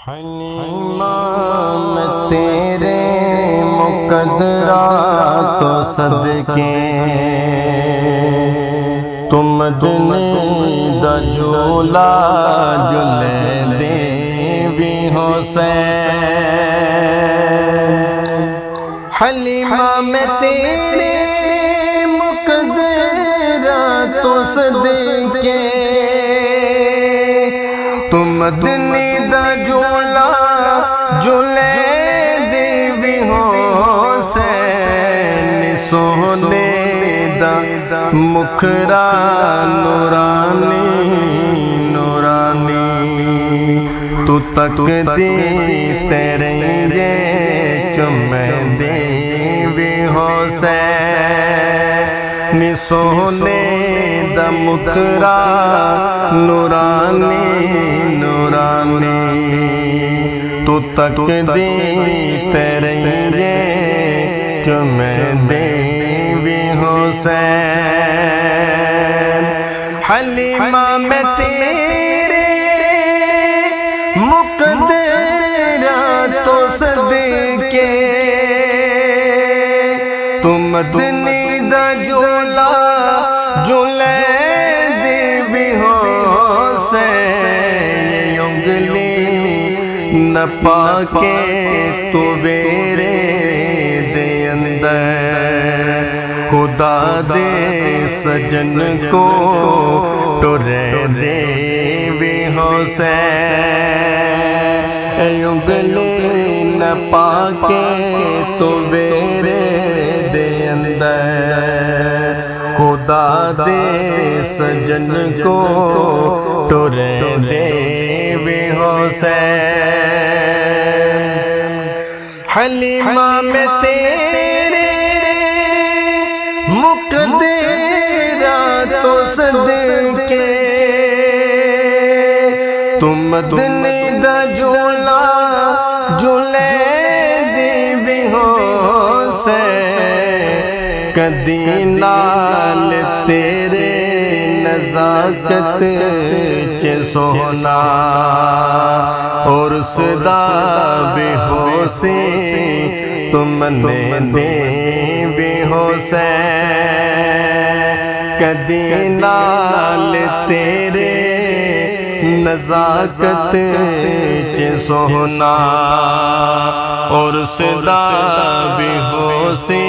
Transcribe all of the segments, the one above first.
حلیمہ میں تیرے مقدرات و صدقے تم دنی دا جولا جلے دیوی حسین۔ حلیمہ میں تیرے مقدرات و صدقے تم دنی دا جولا جلے دیوی حسین۔ سونے دا مکھرا نورانی نورانی تو تک دی تیرے یہ چمے دیوی حسین۔ سونے دا مکھرا نورانی نورانی تو تک دی تیرے یہ چمے دیوی حسین۔ حلیمہ میں تیرے مقدرات و صدقے تم دنی دا جولا جلے دیوی حسین۔ انگلی نہ پاکے تو میرے دے اندر خدا دے سجن کو ٹرے دیوی حسین۔ انگلی نہ پاکے تو میرے دے اندر خدا دے سجن کو ٹرے دیوی حسین۔ حلیمہ میں تیرے مقدرات و صدقے تم دنی دا جولا جلے دیوی حسین۔ کدی نال تیرے نزاکت چے سونا اور صدا بے ہوسی تم نے دیوی حسین۔ کدی نال تیرے نزاکت چے سونا اور صدا بے ہوسی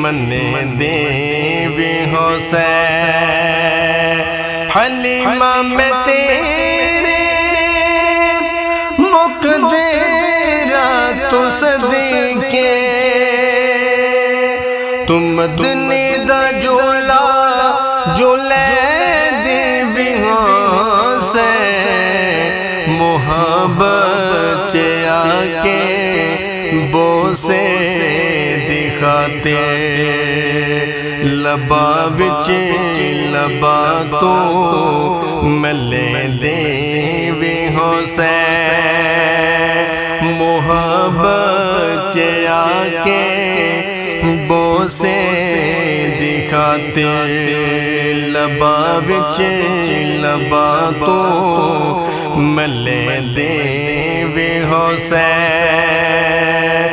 منے دیوی حسین۔ حلیمہ میں تیرے مقدرات و صدقے تم دنی دا جولا جلے دیوی حسین۔ محبت چے آکے بوسے دکھاتے لبا وچ لبا تو ملے دیوی حسین۔ محبت چے آکے بوسے دکھاتے لبا وچ لبا تو ملے دیوی حسین۔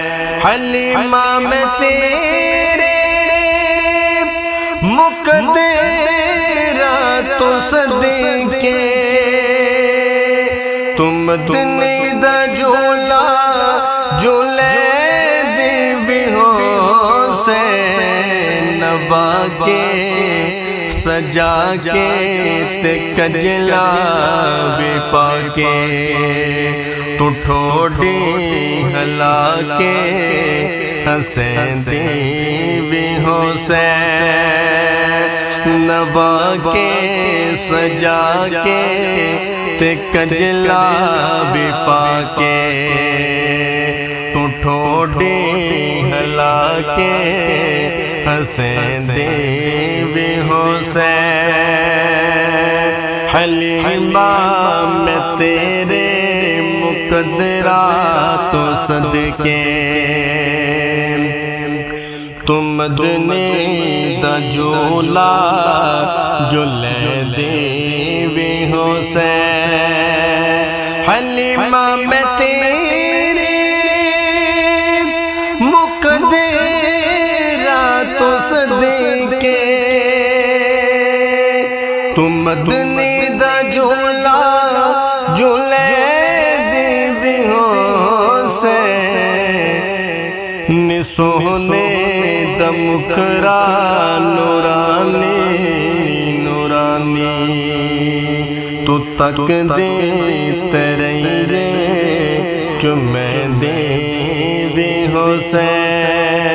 حلیمہ میں تیرے مقدرات و صدقے تم دنی دا جولا جلے دیوی حسین۔ نبا کے سجا کے تے کجلا بھی پاکے تو ٹھوڑی ہلا کے حسین دیوی حسین۔ نبا کے سجا کے تے کجلا بھی پاکے تو ٹھوڑی ہلا کے حسین دیوی حسین۔ حلیمہ میں تیرے مقدرات و صدقے تم دنی دا جولا جلے دیوی حسین۔ حلیمہ میں تیرے مقدرات و صدقے تو مدنی دا جھولا جھولے دی حسین سونے دا مکھرا نورانی نورانی تو تک دے تیرے جو میں دے بھی حسین